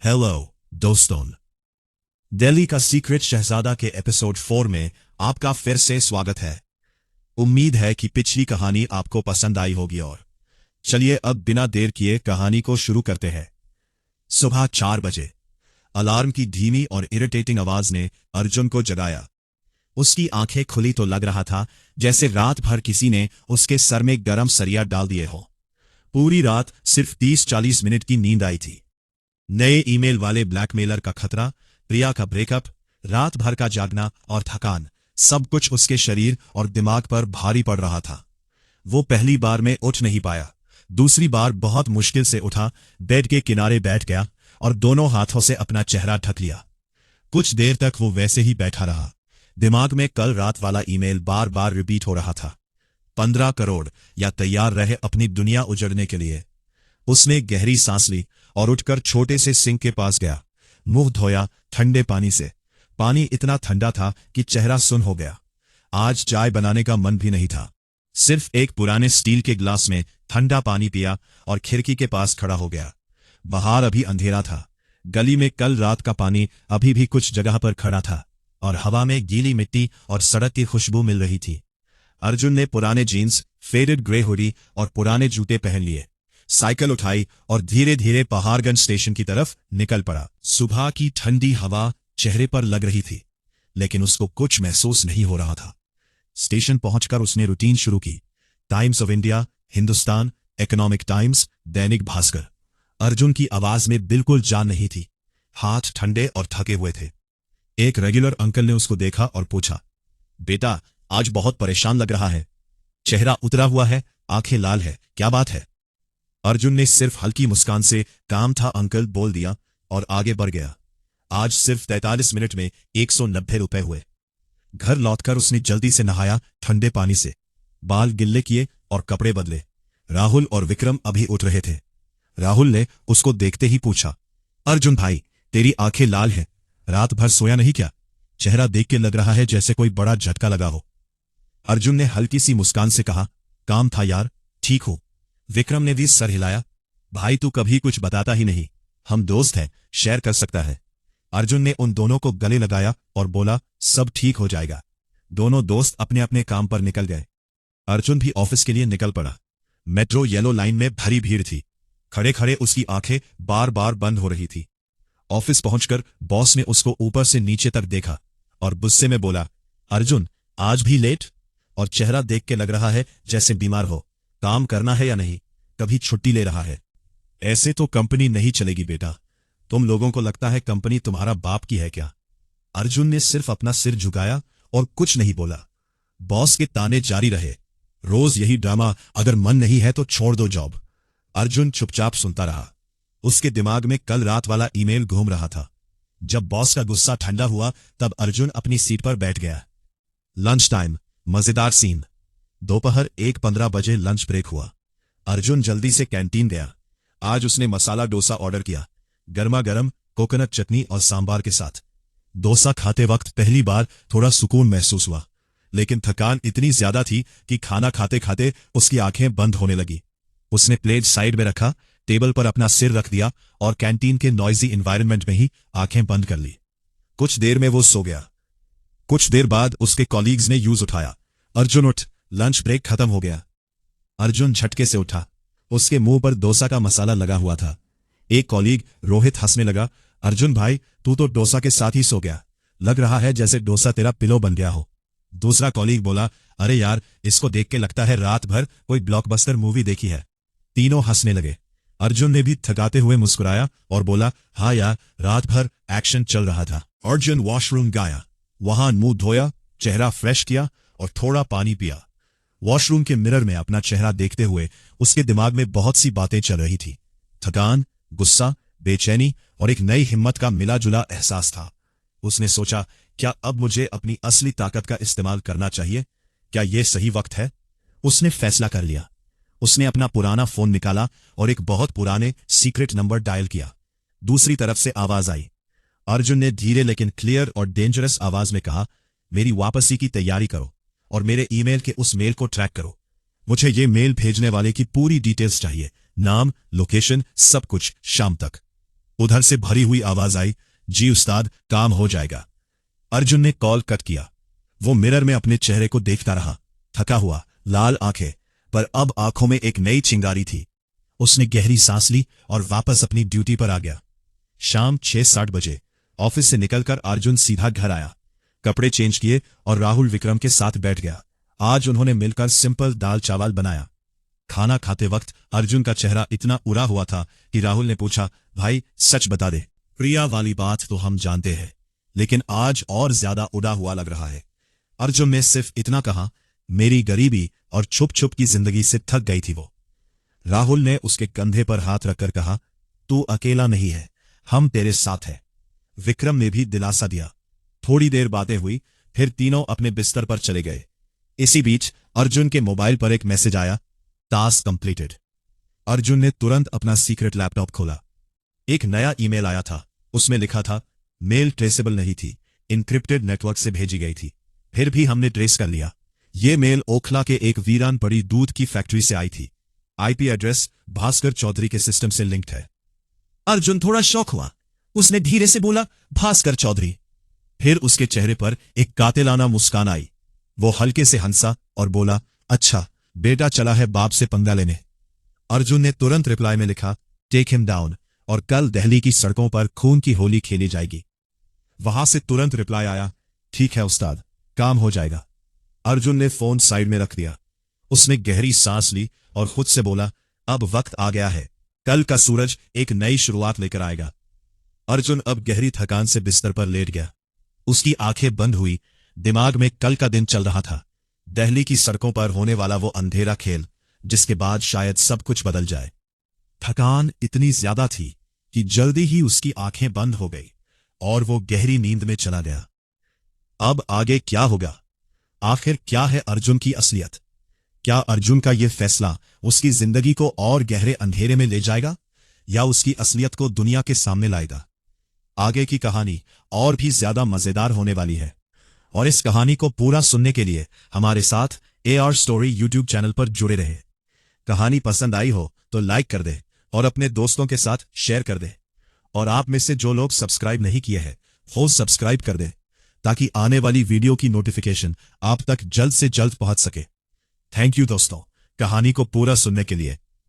Hello दोस्तों, दिल्ली का secret शहजादा के एपिसोड 4 में आपका फिर से स्वागत है। उम्मीद है कि पिछली कहानी आपको पसंद आई होगी और चलिए अब बिना देर किए कहानी को शुरू करते हैं। सुबह 4 बजे अलार्म की धीमी और इरिटेटिंग आवाज ने अर्जुन को जगाया। उसकी आंखें खुली तो लग रहा था जैसे रात भर किसी ने उसके सर में गरम सरिया डाल दिए हो। पूरी रात सिर्फ 30-40 मिनट की नींद आई थी। नए ईमेल वाले ब्लैकमेलर का खतरा, प्रिया का ब्रेकअप, रात भर का जागना और थकान, सब कुछ उसके शरीर और दिमाग पर भारी पड़ रहा था। वो पहली बार में उठ नहीं पाया, दूसरी बार बहुत मुश्किल से उठा, बेड के किनारे बैठ गया और दोनों हाथों से अपना चेहरा ढक लिया। कुछ देर तक वो वैसे ही बैठा रहा। दिमाग में कल रात वाला ईमेल बार बार रिपीट हो रहा था। 15 करोड़ या तैयार रहे अपनी दुनिया उजड़ने के लिए। उसने गहरी सांस ली और उठकर छोटे से सिंक के पास गया। मुंह धोया ठंडे पानी से। पानी इतना ठंडा था कि चेहरा सुन्न हो गया। आज चाय बनाने का मन भी नहीं था। सिर्फ एक पुराने स्टील के ग्लास में ठंडा पानी पिया और खिड़की के पास खड़ा हो गया। बाहर अभी अंधेरा था। गली में कल रात का पानी अभी भी कुछ जगह पर खड़ा था और हवा में गीली मिट्टी और सड़क की खुशबू मिल रही थी। अर्जुन ने पुराने जीन्स, फेडेड ग्रे हुडी और पुराने जूते पहन लिए। साइकिल उठाई और धीरे धीरे पहाड़गंज स्टेशन की तरफ निकल पड़ा। सुबह की ठंडी हवा चेहरे पर लग रही थी, लेकिन उसको कुछ महसूस नहीं हो रहा था। स्टेशन पहुंचकर उसने रूटीन शुरू की। Times of India, Hindustan, economic times, Dainik Bhaskar. Arjun की आवाज में बिल्कुल जान नहीं थी। हाथ ठंडे और थके हुए थे। एक रेगुलर अंकल ने उसको देखा और पूछा, बेटा आज बहुत परेशान लग रहा है। चेहरा उतरा हुआ है, आंखें लाल है, क्या बात है? अर्जुन ने सिर्फ हल्की मुस्कान से काम था अंकल बोल दिया और आगे बढ़ गया। आज सिर्फ 43 मिनट में 190 रुपए हुए। घर लौटकर उसने जल्दी से नहाया ठंडे पानी से, बाल गिल्ले किए और कपड़े बदले। राहुल और विक्रम अभी उठ रहे थे। राहुल ने उसको देखते ही पूछा, अर्जुन भाई तेरी आंखें लाल हैं, रात भर सोया नहीं क्या? चेहरा देख के लग रहा है जैसे कोई बड़ा झटका लगा हो। अर्जुन ने हल्की सी मुस्कान से कहा, काम था यार, ठीक हो। विक्रम ने भी सर हिलाया, भाई तू कभी कुछ बताता ही नहीं, हम दोस्त हैं, शेयर कर सकता है। अर्जुन ने उन दोनों को गले लगाया और बोला, सब ठीक हो जाएगा। दोनों दोस्त अपने अपने काम पर निकल गए। अर्जुन भी ऑफिस के लिए निकल पड़ा। मेट्रो येलो लाइन में भरी भीड़ थी। खड़े खड़े उसकी आंखें बार बार बंद हो रही थी। ऑफिस पहुंचकर बॉस ने उसको ऊपर से नीचे तक देखा और गुस्से में बोला, अर्जुन आज भी लेट? और चेहरा देख के लग रहा है जैसे बीमार हो। काम करना है या नहीं? कभी छुट्टी ले रहा है? ऐसे तो कंपनी नहीं चलेगी बेटा। तुम लोगों को लगता है कंपनी तुम्हारा बाप की है क्या? अर्जुन ने सिर्फ अपना सिर झुकाया और कुछ नहीं बोला। बॉस के ताने जारी रहे, रोज यही ड्रामा, अगर मन नहीं है तो छोड़ दो जॉब। अर्जुन चुपचाप सुनता रहा। उसके दिमाग में कल रात वाला ईमेल घूम रहा था। जब बॉस का गुस्सा ठंडा हुआ तब अर्जुन अपनी सीट पर बैठ गया। लंच टाइम, मजेदार सीन। दोपहर 1:15 बजे लंच ब्रेक हुआ। अर्जुन जल्दी से कैंटीन गया। आज उसने मसाला डोसा ऑर्डर किया, गर्मा गर्म कोकोनट चटनी और सांबार के साथ। डोसा खाते वक्त पहली बार थोड़ा सुकून महसूस हुआ, लेकिन थकान इतनी ज्यादा थी कि खाना खाते खाते उसकी आंखें बंद होने लगी। उसने प्लेट साइड में रखा, टेबल पर अपना सिर रख दिया और कैंटीन के नॉइजी एनवायरनमेंट में ही आंखें बंद कर ली। कुछ देर में वो सो गया। कुछ देर बाद उसके कॉलीग्स ने यूज उठाया, अर्जुन उठ, लंच ब्रेक खत्म हो गया। अर्जुन झटके से उठा। उसके मुंह पर डोसा का मसाला लगा हुआ था। एक कॉलीग रोहित हंसने लगा, अर्जुन भाई तू तो डोसा के साथ ही सो गया, लग रहा है जैसे डोसा तेरा पिलो बन गया हो। दूसरा कॉलीग बोला, अरे यार इसको देख के लगता है रात भर कोई ब्लॉकबस्टर मूवी देखी है। तीनों हंसने लगे। अर्जुन ने भी थकाते हुए मुस्कुराया और बोला, हाँ यार रात भर एक्शन चल रहा था। अर्जुन वॉशरूम गया, वहां मुंह धोया, चेहरा फ्रेश किया और थोड़ा पानी पिया। वॉशरूम के मिरर में अपना चेहरा देखते हुए उसके दिमाग में बहुत सी बातें चल रही थी। थकान, गुस्सा, बेचैनी और एक नई हिम्मत का मिला जुला एहसास था। उसने सोचा, क्या अब मुझे अपनी असली ताकत का इस्तेमाल करना चाहिए? क्या यह सही वक्त है? उसने फैसला कर लिया। उसने अपना पुराना फोन निकाला और एक बहुत पुराने सीक्रेट नंबर डायल किया। दूसरी तरफ से आवाज आई। अर्जुन ने धीरे लेकिन क्लियर और डेंजरस आवाज में कहा, मेरी वापसी की तैयारी करो और मेरे ईमेल के उस मेल को ट्रैक करो। मुझे ये मेल भेजने वाले की पूरी डिटेल्स चाहिए, नाम, लोकेशन, सब कुछ, शाम तक। उधर से भरी हुई आवाज आई, जी उस्ताद, काम हो जाएगा। अर्जुन ने कॉल कट किया। वो मिरर में अपने चेहरे को देखता रहा, थका हुआ, लाल आंखें, पर अब आंखों में एक नई चिंगारी थी। उसने गहरी सांस ली और वापस अपनी ड्यूटी पर आ गया। शाम 6:60 बजे ऑफिस से निकलकर अर्जुन सीधा घर आया, कपड़े चेंज किए और राहुल विक्रम के साथ बैठ गया। आज उन्होंने मिलकर सिंपल दाल चावल बनाया। खाना खाते वक्त अर्जुन का चेहरा इतना उड़ा हुआ था कि राहुल ने पूछा, भाई सच बता दे, प्रिया वाली बात तो हम जानते हैं, लेकिन आज और ज्यादा उड़ा हुआ लग रहा है। अर्जुन ने सिर्फ इतना कहा, मेरी गरीबी और छुप छुप की जिंदगी से थक गई थी वो। राहुल ने उसके कंधे पर हाथ रखकर कहा, तू अकेला नहीं है, हम तेरे साथ हैं। विक्रम ने भी दिलासा दिया। थोड़ी देर बातें हुई, फिर तीनों अपने बिस्तर पर चले गए। इसी बीच अर्जुन के मोबाइल पर एक मैसेज आया, टास्क कंप्लीटेड। अर्जुन ने तुरंत अपना सीक्रेट लैपटॉप खोला। एक नया ईमेल आया था। उसमें लिखा था, मेल ट्रेसेबल नहीं थी, इनक्रिप्टेड नेटवर्क से भेजी गई थी, फिर भी हमने ट्रेस कर लिया। ये मेल ओखला के एक वीरान पड़ी दूध की फैक्ट्री से आई थी। आईपी एड्रेस भास्कर चौधरी के सिस्टम से लिंक्ड है। अर्जुन थोड़ा शॉक हुआ। उसने धीरे से बोला, भास्कर चौधरी। फिर उसके चेहरे पर एक कातिलाना मुस्कान आई। वो हल्के से हंसा और बोला, अच्छा, बेटा चला है बाप से पंगा लेने। अर्जुन ने तुरंत रिप्लाई में लिखा, टेक हिम डाउन, और कल दिल्ली की सड़कों पर खून की होली खेली जाएगी। वहां से तुरंत रिप्लाई आया, ठीक है उस्ताद, काम हो जाएगा। अर्जुन ने फोन साइड में रख दिया। उसने गहरी सांस ली और खुद से बोला, अब वक्त आ गया है, कल का सूरज एक नई शुरुआत लेकर आएगा। अर्जुन अब गहरी थकान से बिस्तर पर लेट गया। उसकी आंखें बंद हुई। दिमाग में कल का दिन चल रहा था, दिल्ली की सड़कों पर होने वाला वो अंधेरा खेल, जिसके बाद शायद सब कुछ बदल जाए। थकान इतनी ज्यादा थी कि जल्दी ही उसकी आंखें बंद हो गई और वो गहरी नींद में चला गया। अब आगे क्या होगा? आखिर क्या है अर्जुन की असलियत? क्या अर्जुन का यह फैसला उसकी जिंदगी को और गहरे अंधेरे में ले जाएगा, या उसकी असलियत को दुनिया के सामने लाएगा? आगे की कहानी और भी ज्यादा मजेदार होने वाली है, और इस कहानी को पूरा सुनने के लिए हमारे साथ AR स्टोरी यूट्यूब चैनल पर जुड़े रहे। कहानी पसंद आई हो तो लाइक कर दे और अपने दोस्तों के साथ शेयर कर दे। और आप में से जो लोग सब्सक्राइब नहीं किए हैं, वो सब्सक्राइब कर दे, ताकि आने वाली वीडियो की नोटिफिकेशन आप तक जल्द से जल्द पहुंच सके। थैंक यू दोस्तों, कहानी को पूरा सुनने के लिए।